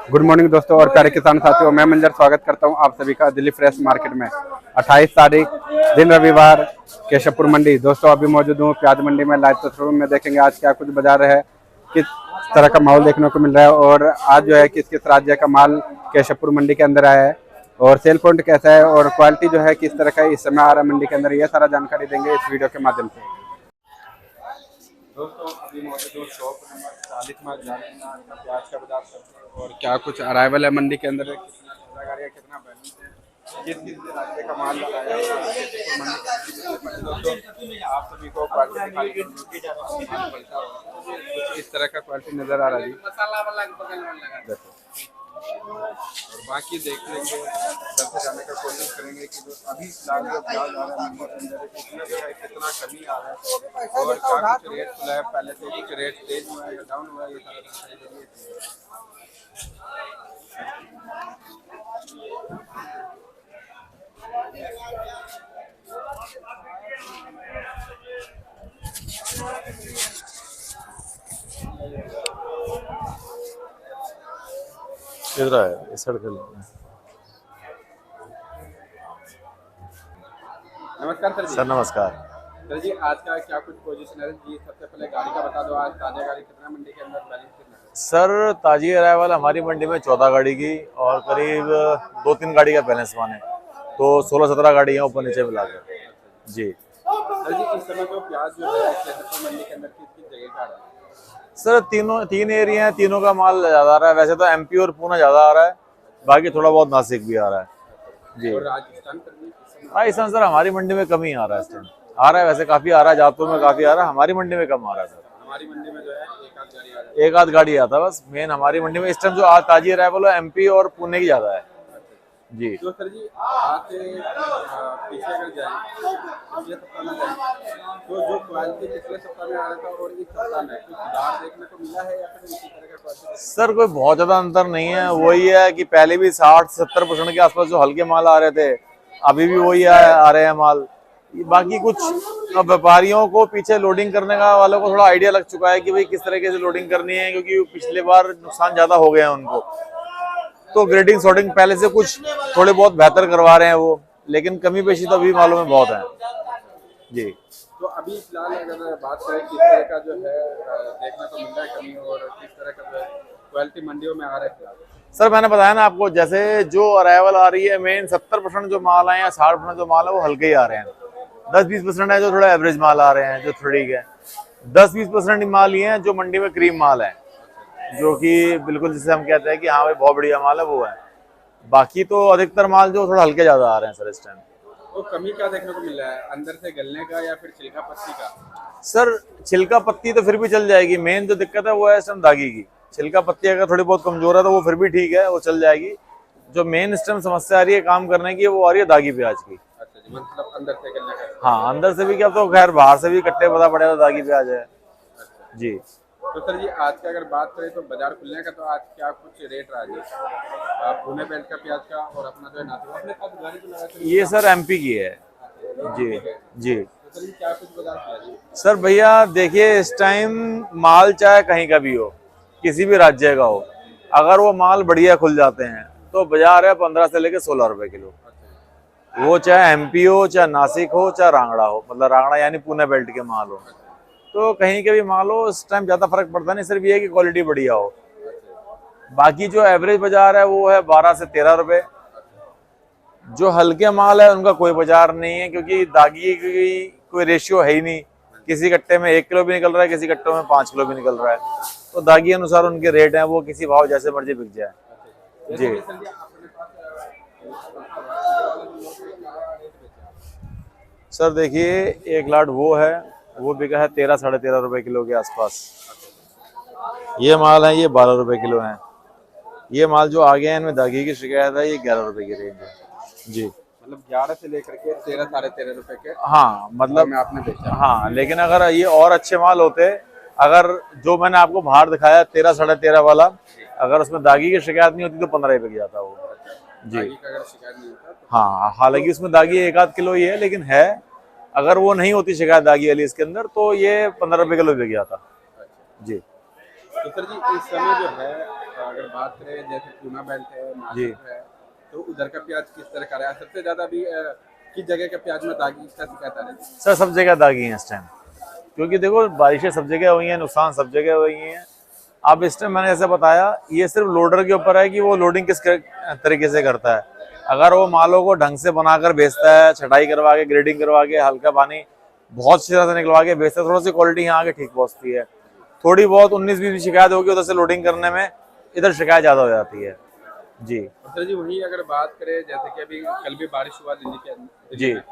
Good morning दोस्तों और प्यारे किसान साथियों, मैं मंजर स्वागत करता हूं आप सभी का दिल्ली फ्रेश मार्केट में। 28 तारीख दिन रविवार, केशवपुर मंडी। दोस्तों अभी मौजूद हूं प्याज मंडी में। लाइव तस्वीरों में देखेंगे आज क्या कुछ बाजार है, किस तरह का माहौल देखने को मिल रहा है और आज जो है किस किस राज्य का माल केशवपुर मंडी के अंदर आया है और सेल पॉइंट कैसा है और क्वालिटी जो है किस तरह का इस समय आ रहा है मंडी के अंदर, ये सारा जानकारी देंगे इस वीडियो के माध्यम से। दोस्तों अभी मौजूद हूँ शॉप नंबर 40 में प्याज का बाजार और क्या कुछ अराइवल है मंडी के अंदर, कितना गाड़ियाँ, कितना बैलेंस है, किस किस राज्य का माल आया है आप सभी को क्वालिटी कुछ इस तरह का क्वालिटी नजर आ रहा है। और बाकी देख लेंगे, घर से जाने का कोशिश करेंगे कि जो अभी फिलहाल जो प्याज आ रहा है मंडी के अंदर कितना जो है कितना कमी आ रहा है और क्या कुछ रेट खुला है, पहले से कुछ रेट तेज हुआ है या डाउन हुआ है, ये सारा जानकारी देंगे। किधर है इस सड़क। नमस्कार सर जी। सर नमस्कार। सर जी आज का क्या कुछ पोजीशन है जी? सबसे पहले गाड़ी का बता दो, आज ताजा गाड़ी कितना मंडी के अंदर बैलेंस कितना है? सर ताजी अराइवल हमारी मंडी में 14 गाड़ी की और करीब 2-3 गाड़ी का बैलेंस माने तो 16-17 गाड़ी है ऊपर नीचे मिलाकर जी। सर जी इस समय जो प्याज जो है केशवपुर मंडी के अंदर किस किस जगह का आ रहा है? सर तीन एरिया हैं, तीनों का माल ज़्यादा आ रहा है। वैसे तो एमपी और पूना ज़्यादा आ रहा है, बाकी थोड़ा बहुत नासिक भी आ रहा है जी। और राजस्थान पर भी राजस्थान सर हमारी मंडी में कम ही आ रहा है इस टाइम। आ रहा है वैसे काफ़ी आ रहा है, जातपुर में काफ़ी आ रहा है, हमारी मंडी में कम आ रहा है सर। हमारी मंडी में जो है एक आध गाड़ी आ रही है। एक आध गाड़ी आता बस। मेन हमारी मंडी में इस टाइम जो आज ताजी अराइवल है एमपी और पुणे की ज़्यादा है जी। तो सर जी आज से पीछे अगर जाए पिछले सप्ताह में जाए तो जो क्वालिटी पिछले सप्ताह में आ रहा था और इस सप्ताह में कुछ सुधार देखने को मिला है या फिर इसी तरह का क्वालिटी? सर कोई बहुत ज्यादा अंतर नहीं है, वही है कि पहले भी 60-70% के आसपास जो हल्के माल आ रहे थे अभी भी वही आ रहे हैं माल। बाकी कुछ अब व्यापारियों को पीछे लोडिंग करने का वालों को थोड़ा आइडिया लग चुका है कि भाई किस तरीके से लोडिंग करनी है, क्योंकि पिछले बार नुकसान ज्यादा हो गया है उनको, तो ग्रेडिंग सॉर्टिंग पहले से कुछ थोड़े बहुत बेहतर करवा रहे हैं वो, लेकिन कमी पेशी तो अभी मालूम है बहुत है जी। तो अभी फिलहाल अगर बात करें किस तरह का जो है देखने को मिल रहा है कमी और किस तरह का जो है क्वालिटी मंडियों में आ रहा है फिलहाल? सर मैंने बताया ना आपको, जैसे जो अराइवल आ रही है मेन 70% जो माल आए या 60% जो माल है वो हल्के ही आ रहे हैं। 10-20% है जो थोड़ा एवरेज माल आ रहे हैं जो ठीक है। 10-20% माल ये है जो मंडी में क्रीम माल है, जो कि बिल्कुल जिसे हम कहते हैं कि हाँ भाई बहुत बढ़िया माल है वो है। बाकी तो अधिकतर माल जो थोड़ा हल्के ज्यादा आ रहे हैं सर इस टाइम। तो कमी क्या देखने को मिल रहा है, अंदर से गलने का या फिर छिलका पत्ती का? सर छिलका पत्ती तो फिर भी चल जाएगी, मेन जो दिक्कत है वो है इस टाइम दागी की। छिलका पत्ती अगर थोड़ी बहुत कमजोर है तो वो फिर भी ठीक है, वो चल जाएगी। जो मेन इस टाइम समस्या आ रही है काम करने की वो आ रही है दागी प्याज की। अच्छा जी, मतलब अंदर से गलने का? हाँ अंदर से भी क्या, तो खैर बाहर से भी कट्टे पता पड़ेगा दागी प्याज है जी। तो सर जी आज की अगर बात करें तो बाजार खुलने का तो आज क्या कुछ रेट रहा जी पुणे बेल्ट का प्याज का और अपना जो है नासिक अपने पास गाड़ी तो लगा के? ये सर एमपी की है जी जी। तो सर जी क्या कुछ बाजार खुला जी? सर भैया देखिए इस टाइम माल चाहे कहीं का भी हो, किसी भी राज्य का हो, अगर वो माल बढ़िया खुल जाते हैं तो बाजार है 15 से लेकर 16 रुपए किलो। वो चाहे एमपी हो, चाहे नासिक हो, चाहे रांगड़ा हो, मतलब रांगड़ा यानी पुणे बेल्ट के माल हो, तो कहीं के भी माल हो इस टाइम ज्यादा फर्क पड़ता नहीं, सिर्फ ये है कि क्वालिटी बढ़िया हो। बाकी जो एवरेज बाजार है वो है 12 से 13 रुपए। जो हल्के माल है उनका कोई बाजार नहीं है, क्योंकि दागी की कोई रेशियो है ही नहीं। किसी कट्टे में 1 किलो भी निकल रहा है, किसी कट्टे में 5 किलो भी निकल रहा है, तो दागी अनुसार उनके रेट हैं, वो किसी भाव जैसे मर्जी बिक जाए जी। सर देखिए एक लाट वो है, वो बिका है 13-13.5 रुपए किलो के आसपास। ये माल है ये 12 रुपए किलो है। ये माल जो आगे है इनमें दागी की शिकायत है, ये 11 रुपए की रेंज है जी। मतलब 11 से लेकर के 13-13.5 रुपए के हाँ मतलब में आपने बेचा? हाँ, लेकिन अगर ये और अच्छे माल होते, अगर जो मैंने आपको बाहर दिखाया 13-13.5 वाला, अगर उसमें दागी की शिकायत नहीं होती तो 15 रुपए की जाता वो जी। अगर शिकायत नहीं होता तो हाँ हालांकि उसमें दागी 1-8 किलो ही है, लेकिन है, अगर वो नहीं होती शिकायत दागी वाली इसके अंदर तो ये 15 रुपए किलो बिक जाता जी। तो सर जी इस समय जो है अगर बात करें जैसे पूना बेल्ट है, जी। नासिक है, तो उधर का प्याज किस तरह का रहा है? सबसे ज्यादा अभी किस जगह का प्याज में दागी का शिकायत आ रही है? सर सब जगह दागी हैं इस टाइम, क्योंकि देखो बारिशें सब जगह हुई हैं, नुकसान सब जगह हुई हैं। अब इस टाइम मैंने ऐसे बताया, ये सिर्फ लोडर के ऊपर है कि वो लोडिंग किस तरीके से करता है। अगर वो मालों को ढंग से बनाकर बेचता है, छटाई करवा के, ग्रेडिंग करवा के, हल्का पानी बहुत अच्छी तरह से निकलवा के बेचता है, थोड़ी सी क्वालिटी यहाँ आके ठीक पहुंचती है। थोड़ी बहुत 19-20 शिकायत होगी उधर से लोडिंग करने में, इधर शिकायत ज्यादा हो जाती है। जी। और सर जी वही अगर बात करें जैसे कि अभी कल भी बारिश हुआ दिल्ली जी। में,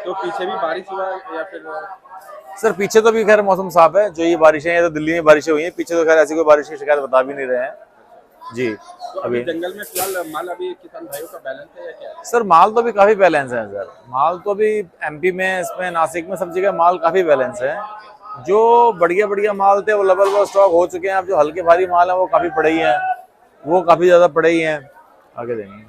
तो पीछे भी बारिश हुआ या फिर सर पीछे तो भी खैर मौसम साफ है, जो ये बारिशें हैं तो दिल्ली में बारिशें हुई हैं, पीछे तो खैर ऐसी कोई बारिश की शिकायत बता भी नहीं रहे हैं। जी। तो अभी जंगल में फिलहाल माल अभी किसान भाइयों का बैलेंस है या क्या है? सर माल तो अभी काफी बैलेंस है सर, माल तो अभी एमपी में, इसमें नासिक में, सब जगह माल काफी बैलेंस है। जो बढ़िया बढ़िया माल थे वो लेवल स्टॉक हो चुके हैं। अब जो हल्के भारी माल है वो काफी पड़े ही हैं, वो काफी ज्यादा पड़े ही हैं। आगे देंगे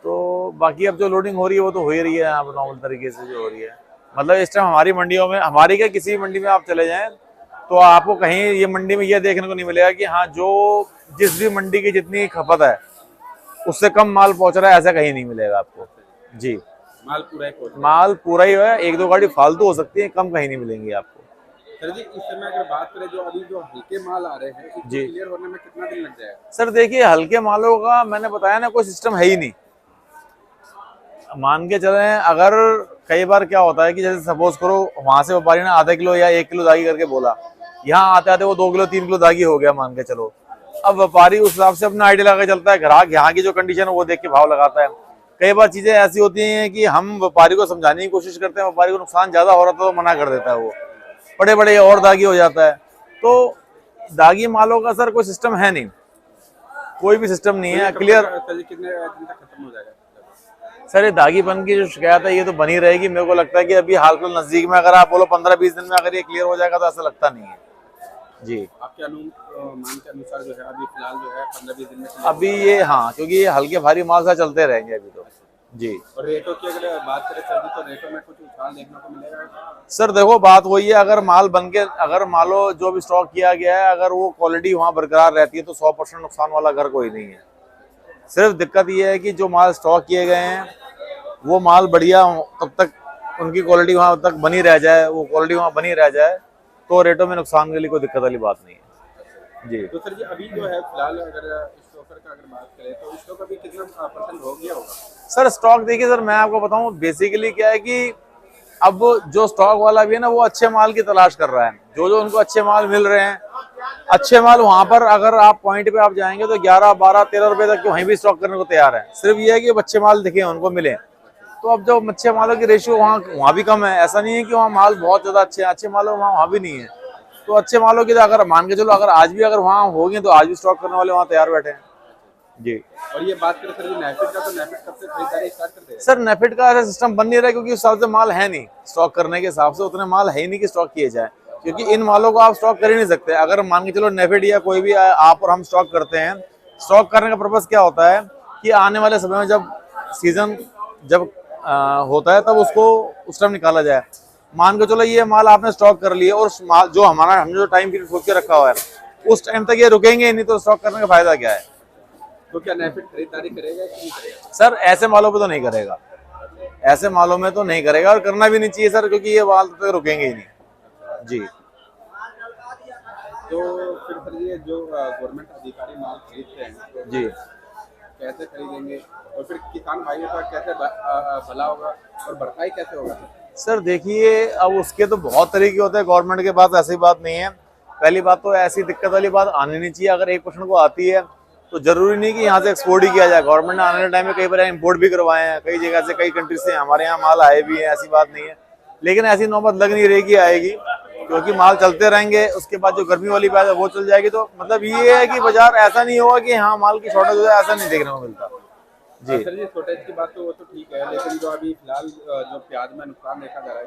तो बाकी अब जो लोडिंग हो रही है वो तो हो ही रही है, आप नॉर्मल तरीके से जो हो रही है। मतलब इस टाइम हमारी मंडियों में, हमारी क्या किसी भी मंडी में आप चले जाएं तो आपको कहीं ये मंडी में ये देखने को नहीं मिलेगा कि हाँ जो जिस भी मंडी की जितनी खपत है उससे कम माल पहुंच रहा है, ऐसा कहीं नहीं मिलेगा आपको। जी। माल पूरा ही पहुंच माल पूरा ही है, एक दो गाड़ी फालतू हो सकती है, कम कहीं नहीं मिलेंगी आपको। सर जी इस समय अगर बात करें जो अभी जो हल्के माल आ रहे हैं, इसको जी। क्लियर होने में कितना दिन लग जाएगा? सर देखिए हल्के मालों का मैंने बताया ना, कोई सिस्टम है ही नहीं। मान के चले, अगर कई बार क्या होता है कि जैसे सपोज करो वहां से व्यापारी ने आधा किलो या 1 किलो दागी करके बोला, यहाँ आते आते वो 2 किलो 3 किलो दागी हो गया मान के चलो। अब व्यापारी उस हिसाब से अपना आइडिया लगा चलता है, ग्राहक यहाँ की जो कंडीशन है वो देख के भाव लगाता है। कई बार चीजें ऐसी होती हैं कि हम व्यापारी को समझाने की कोशिश करते हैं, व्यापारी को नुकसान ज्यादा हो रहा था तो मना कर देता है, वो बड़े बड़े और दागी हो जाता है। तो दागी मालों का सर कोई सिस्टम है नहीं, कोई भी सिस्टम नहीं है क्लियर। सर जी कितने दिन तक खत्म हो जाएगा? सर ये दागीपन की जो शिकायत है ये तो बनी रहेगी। मेरे को लगता है कि अभी हाल फिलहाल नजदीक में अगर आप बोलो 15-20 दिन में अगर ये क्लियर हो जाएगा तो ऐसा लगता नहीं है। जी। आपके अनुमान के अनुसार जो है अभी फिलहाल जो है 15-20 दिन में अभी ये, हाँ, क्योंकि ये हल्के भारी माल सा चलते रहेंगे अभी तो। जी। और रेटों की अगर बात करें सर जी, तो रेटों में कुछ उछाल देखने को मिलेगा? सर देखो बात वही है, अगर माल बन के, अगर मालो जो भी स्टॉक किया गया है अगर वो क्वालिटी वहाँ बरकरार रहती है तो 100% नुकसान वाला घर कोई नहीं है। सिर्फ दिक्कत ये है कि जो माल स्टॉक किए गए हैं वो माल बढ़िया तब तक उनकी क्वालिटी वहाँ तक बनी रह जाए, वो क्वालिटी वहाँ बनी रह जाए तो रेटों में नुकसान के लिए कोई दिक्कत वाली बात नहीं है। जी। तो सर जी अभी जो है फिलहाल अगर स्टॉकर का अगर बात करें तो स्टॉक अभी कितना % हो गया होगा? सर स्टॉक देखिए सर, मैं आपको बताऊं बेसिकली क्या है कि अब जो स्टॉक वाला भी है ना वो अच्छे माल की तलाश कर रहा है। जो जो उनको अच्छे माल मिल रहे हैं, अच्छे माल वहां पर अगर आप पॉइंट पे आप जाएंगे तो 11, 12, 13 रुपए तक वहीं भी स्टॉक करने को तैयार है। सिर्फ ये है कि अच्छे माल दिखे उनको मिले। तो अब जो अच्छे मालों की रेशियो वहाँ भी कम है, ऐसा नहीं है कि वहाँ माल बहुत ज्यादा अच्छे माल वहाँ भी नहीं है। तो अच्छे मालों की अगर मान के चलो अगर आज भी अगर वहाँ होगी तो आज भी स्टॉक करने वाले वहाँ तैयार बैठे हैं। जी। और ये बात करें सर जी नेफेड का, तो नेफेड कब से खरीदारी स्टार्ट कर देगा? सर नेफेड का ऐसा सिस्टम बन नहीं रहा है क्योंकि उस हिसाब से माल है नहीं, स्टॉक करने के हिसाब से उतने माल है ही नहीं कि स्टॉक किए जाए, क्योंकि इन मालों को आप स्टॉक कर ही नहीं सकते। अगर मान के चलो नेफेड या कोई भी आप और हम स्टॉक करते हैं, स्टॉक करने का पर्पज क्या होता है कि आने वाले समय में जब सीजन जब होता है तब उसको उस टाइम निकाला जाए। मान के चलो ये माल आपने स्टॉक कर लिया और माल जो हमारा हमने जो टाइम पीरियड सोच के रखा हुआ है उस टाइम तक ये रुकेंगे नहीं, तो स्टॉक करने का फायदा क्या है? तो क्या नेफेड खरीदारी करेगा कि नहीं करेगा? सर ऐसे मालों पे तो नहीं करेगा, ऐसे मालों में तो नहीं करेगा और करना भी नहीं चाहिए सर, क्योंकि ये माल तो रुकेंगे ही नहीं। जी। तो फिर सर ये जो गवर्नमेंट अधिकारी माल खरीदते हैं तो जी। कैसे खरीदेंगे और फिर किसान भाइयों का कैसे भला होगा और भरपाई कैसे होगा? सर देखिए अब उसके तो बहुत तरीके होते हैं, गवर्नमेंट के पास ऐसी बात नहीं है। पहली बात तो ऐसी दिक्कत वाली बात आनी नहीं चाहिए। अगर 1% को आती है तो जरूरी नहीं कि यहाँ से एक्सपोर्ट ही किया जाए। गवर्नमेंट ने आने वाले टाइम में कई बार इंपोर्ट भी करवाए हैं, कई जगह से, कई कंट्री से हमारे यहाँ माल आए भी हैं, ऐसी बात नहीं है। लेकिन ऐसी नौबत लग नहीं रही कि आएगी, क्योंकि माल चलते रहेंगे। उसके बाद जो गर्मी वाली बात है वो चल जाएगी। तो मतलब ये है कि बाजार ऐसा नहीं होगा कि हाँ माल की शॉर्टेज हो जाए, ऐसा नहीं देखने को मिलता। जी। सर जी शॉर्टेज की बात तो वो तो ठीक है, लेकिन जो अभी फिलहाल जो प्याज में नुकसान देखा जा रहा है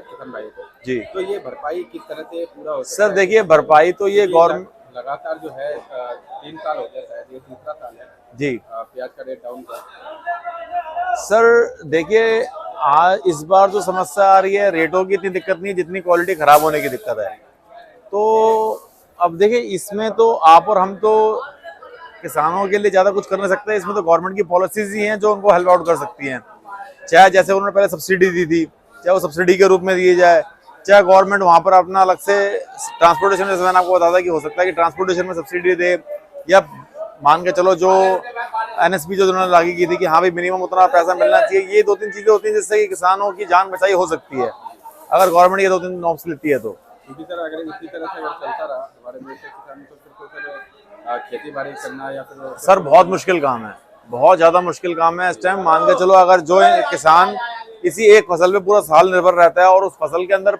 किसान भाइयों को, जी। तो ये भरपाई किस तरह से पूरा हो सकता सर है? देखिए भरपाई तो ये गवर्नमेंट लगातार जो है 3 साल हो गया, शायद ये तीसरा साल है जी। प्याज का रेट डाउन का। सर देखिए आज इस बार जो समस्या आ रही है रेटों की इतनी दिक्कत नहीं जितनी क्वालिटी खराब होने की दिक्कत है। तो अब देखिए इसमें तो आप और हम तो किसानों के लिए ज्यादा कुछ कर नहीं सकते, इसमें तो गवर्नमेंट की पॉलिसीज ही हैं जो उनको हेल्प आउट कर सकती हैं। चाहे जैसे उन्होंने पहले सब्सिडी दी थी, चाहे वो सब्सिडी के रूप में दी जाए, चाहे गवर्नमेंट वहां पर अपना अलग से ट्रांसपोर्टेशन, जैसे मैंने आपको बताया कि हो सकता है कि ट्रांसपोर्टेशन में सब्सिडी दे, या मान के चलो जो एनएसपी जो उन्होंने लागू की थी कि हाँ भाई मिनिमम उतना पैसा मिलना चाहिए। ये 2-3 चीजें होती हैं जिससे कि किसानों की जान बचाई हो सकती है अगर गवर्नमेंट ये 2-3 नॉर्म्स लेती है तो। इसी तरह अगर इसी तरह से अगर चलता रहा हमारे देश के किसानों को फिर खेती बाड़ी करना या फिर सर बहुत मुश्किल काम है, बहुत ज्यादा मुश्किल काम है इस टाइम। मान के चलो अगर जो किसान इसी एक फसल पे पूरा साल निर्भर रहता है और उस फसल के अंदर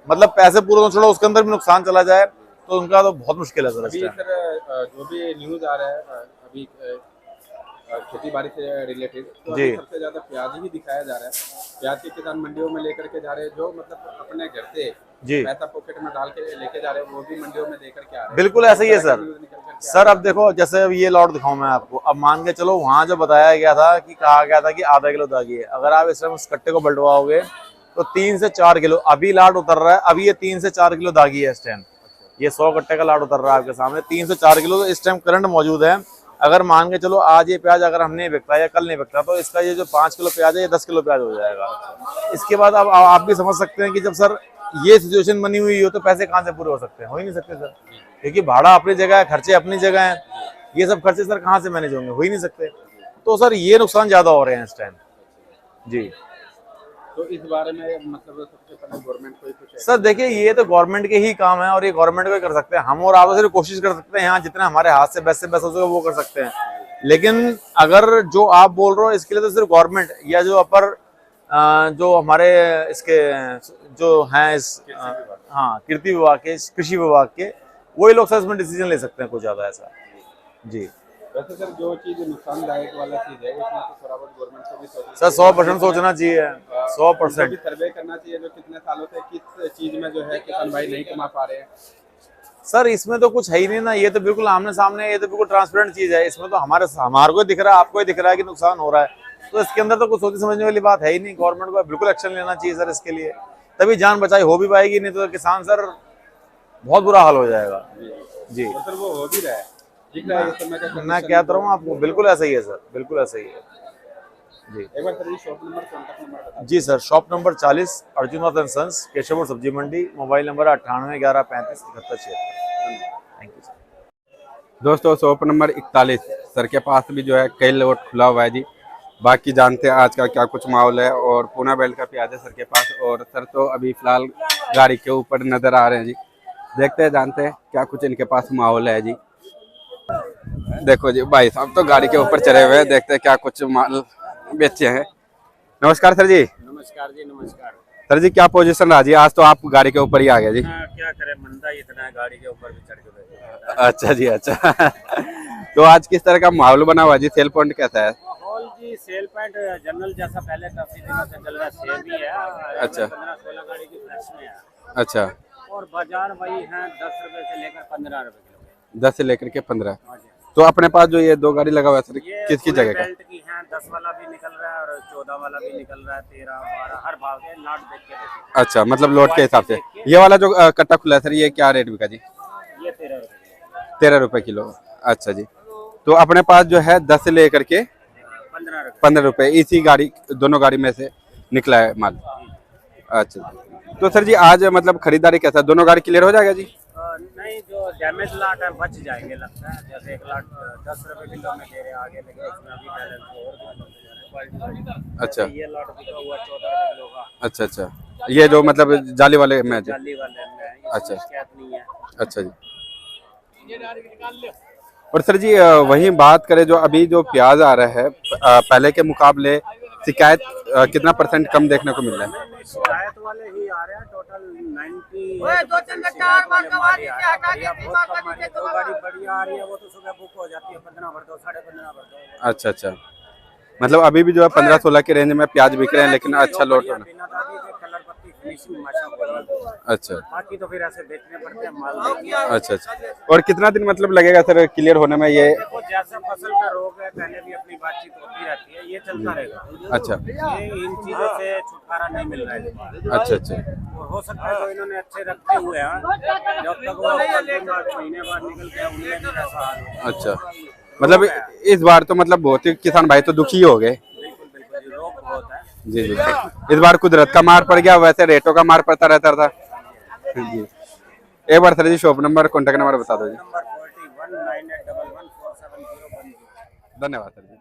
मतलब पैसे पूरे तो छोड़ो उसके अंदर भी नुकसान चला जाए तो उनका तो बहुत मुश्किल है सर। अभी सर जो भी न्यूज आ रहा है अभी खेती बाड़ी से रिलेटेड, तो अभी सबसे ज्यादा प्याज ही दिखाया जा रहा है। प्याज के किसान मंडियों में लेकर के जा रहे हैं, जो मतलब अपने घर से पैसा पॉकेट में डाल के लेके जा रहे हैं, वो भी मंडियों में देकर के आ रहे हैं। बिल्कुल ऐसा ही है सर। सर अब देखो जैसे अब ये लॉट दिखाऊं मैं आपको, अब मान के चलो वहां जो बताया गया था कि कहा गया था कि आधा किलो दागी है, अगर आप इस टाइम उस कट्टे को बल्टवाओगे तो 3 से 4 किलो अभी लाट उतर रहा है। अभी ये 3 से 4 किलो दागी है इस टाइम, ये 100 कट्टे का लाट उतर रहा है आपके सामने। 3 से 4 किलो तो इस टाइम करंट मौजूद है। अगर मान के चलो आज ये प्याज अगर हम नहीं बिकता या कल नहीं बिकता तो इसका ये जो 5 किलो प्याज है ये 10 किलो प्याज हो जाएगा। इसके बाद अब आप भी समझ सकते हैं कि जब सर ये सिचुएशन बनी हुई हो तो पैसे कहाँ से पूरे हो सकते हैं, हो ही नहीं सकते सर, क्योंकि भाड़ा अपनी जगह है, खर्चे अपनी जगह हैं, ये सब खर्चे सर कहाँ से मैनेज होंगे, हो ही नहीं सकते। तो सर ये नुकसान ज्यादा हो रहे हैं इस टाइम जी। तो इस बारे में मतलब सबसे पहले गवर्नमेंट को ही कुछ सर देखिए ये तो गवर्नमेंट के ही काम है और ये गवर्नमेंट को ही कर सकते हैं। हम और आप सिर्फ कोशिश कर सकते हैं यहाँ जितना हमारे हाथ से बेस्ट हो सके वो कर सकते हैं। लेकिन अगर जो आप बोल रहे हो इसके लिए तो सिर्फ गवर्नमेंट या जो अपर जो हमारे इसके जो हैं इस हाँ कृषि विभाग के, कृषि विभाग के, वही लोग सर इसमें डिसीजन ले सकते हैं कुछ ज्यादा ऐसा जी। वैसे सर जो चीज नुकसानदायक वाला चीज है उसमें तो थोड़ा बहुत गवर्नमेंट को भी सर 100% सोचना चाहिए, 100% सर्वे करना चाहिए जो कितने सालों से किस चीज में जो है किसान भाई नहीं कमा पा रहे हैं। सर इसमें तो कुछ है ही नहीं ना, ये तो बिल्कुल आमने सामने, ये तो बिल्कुल ट्रांसपेरेंट चीज है। इसमें तो हमारे को दिख रहा है, आपको ही दिख रहा है कि नुकसान हो रहा है, तो इसके अंदर तो कुछ सोचने समझने वाली बात है ही नहीं। गवर्नमेंट को बिल्कुल एक्शन लेना चाहिए सर इसके लिए, तभी जान बचाई हो भी पाएगी, नहीं तो किसान सर बहुत बुरा हाल हो जाएगा जी। तो सर वो हो भी रहा है, दिख रहा है इस समय का। मैं कहता रहा हूँ आपको बिल्कुल ऐसा ही है सर, बिल्कुल ऐसा ही है जी। एक बार sir shop number contact number बता जी sir, shop number 40 Arjun and sons, Keshavpur सब्जी मंडी, mobile number 9811357176। Thank you sir. दोस्तों शॉप नंबर 41 सर के पास भी जो है कई लोट खुला हुआ है जी। बाकी जानते हैं आज का क्या कुछ माहौल है। और पूना बेल्ट का प्याज है सर के पास, और सर तो अभी फिलहाल गाड़ी के ऊपर नजर आ रहे हैं जी। देखते हैं जानते हैं क्या कुछ इनके पास माहौल है जी। देखो जी भाई साहब तो गाड़ी के ऊपर चढ़े हुए हैं, देखते हैं क्या कुछ माल बेचे हैं। नमस्कार सर जी। नमस्कार जी, नमस्कार सर जी क्या पोजीशन रहा जी? आज तो आप गाड़ी के ऊपर ही आ गए जी। क्या करें, मंदा इतना है, गाड़ी के ऊपर भी चढ़ के बैठे। अच्छा जी अच्छा तो आज किस तरह का माहौल बना हुआ जी? सेल पॉइंट कैसा है? माहौल जी सेल पॉइंट जनरल जैसा पहले काफी दिनों से चल रहा है, सेल भी है। अच्छा 15-16 गाड़ी की फ्रेश में है। अच्छा, और बाजार वही है 10 रुपए से लेकर 15 रुपए किलो। 10 से लेकर के 15। तो अपने पास जो ये 2 गाड़ी लगा हुआ है सर किसकी जगह का? बेल्ट की है, 10 वाला भी निकल रहा है और 14 वाला भी निकल रहा है, 13, 12 हर भाव के लाट देख के देखिए। अच्छा, मतलब लोड के हिसाब से। ये वाला जो कट्टा खुला है सर ये क्या रेट बिका जी? ये 13 रुपए 13 रुपए किलो। अच्छा जी, तो अपने पास जो है 10 से लेकर के 15 रुपए इसी गाड़ी दोनों गाड़ी में से निकला है माल। अच्छा, तो सर जी आज मतलब खरीदारी कैसा, दोनों गाड़ी क्लियर हो जाएगा जी? नहीं, जो डैमेज लाट है बच जाएंगे लगता है। जैसे एक लाट 10 रुपए किलो में दे रहे हैं आगे, लेकिन इसमें अभी बैलेंस और अच्छा, ये लाट बिका हुआ 14 रुपए किलो का। अच्छा अच्छा, ये जो मतलब जाली वाले में जी? जाली वाले में अच्छा, शिकायत नहीं है। अच्छा जी। और सर जी वही बात करें जो अभी जो प्याज आ रहा है पहले के मुकाबले शिकायत कितना % कम देखने को मिल रहा है? शिकायत वाले ही आ रहे हैं, टोटल 90 गाड़ी बढ़िया आ रही है, वो तो सुबह बुक हो जाती है 15 भर दो, 15.5 भर दो। अच्छा अच्छा, मतलब अभी भी जो है 15-16 के रेंज में प्याज बिक रहे हैं, लेकिन अच्छा लोट होना। कलर पत्ती फिनिशिंग माशाल्लाह। अच्छा, बाकी तो फिर ऐसे बेचने पड़ते हैं माल। अच्छा अच्छा। और कितना दिन मतलब लगेगा सर क्लियर होने में ये? देखो जैसा फसल का रोग है, पहले भी अपनी बातचीत होती रहती है, ये चलता रहेगा। अच्छा ये इन चीजों से छुटकारा नहीं मिल रहा है। अच्छा अच्छा और हो सकता है तो इन्होंने अच्छे रखते हुए हैं, जब तक वो 15 महीने बाद निकल गया उनमें भी ऐसा हाल हो। अच्छा, मतलब इस बार तो मतलब बहुत ही किसान भाई तो दुखी हो गए। बिल्कुल बिल्कुल, ये रोग बहुत है। जी जी, इस बार कुदरत का मार पड़ गया, वैसे रेटों का मार पड़ता रहता था जी। एक बार सर जी शॉप नंबर कॉन्टेक्ट नंबर बता दो जी। नंबर 41 9811 47010। धन्यवाद सर जी।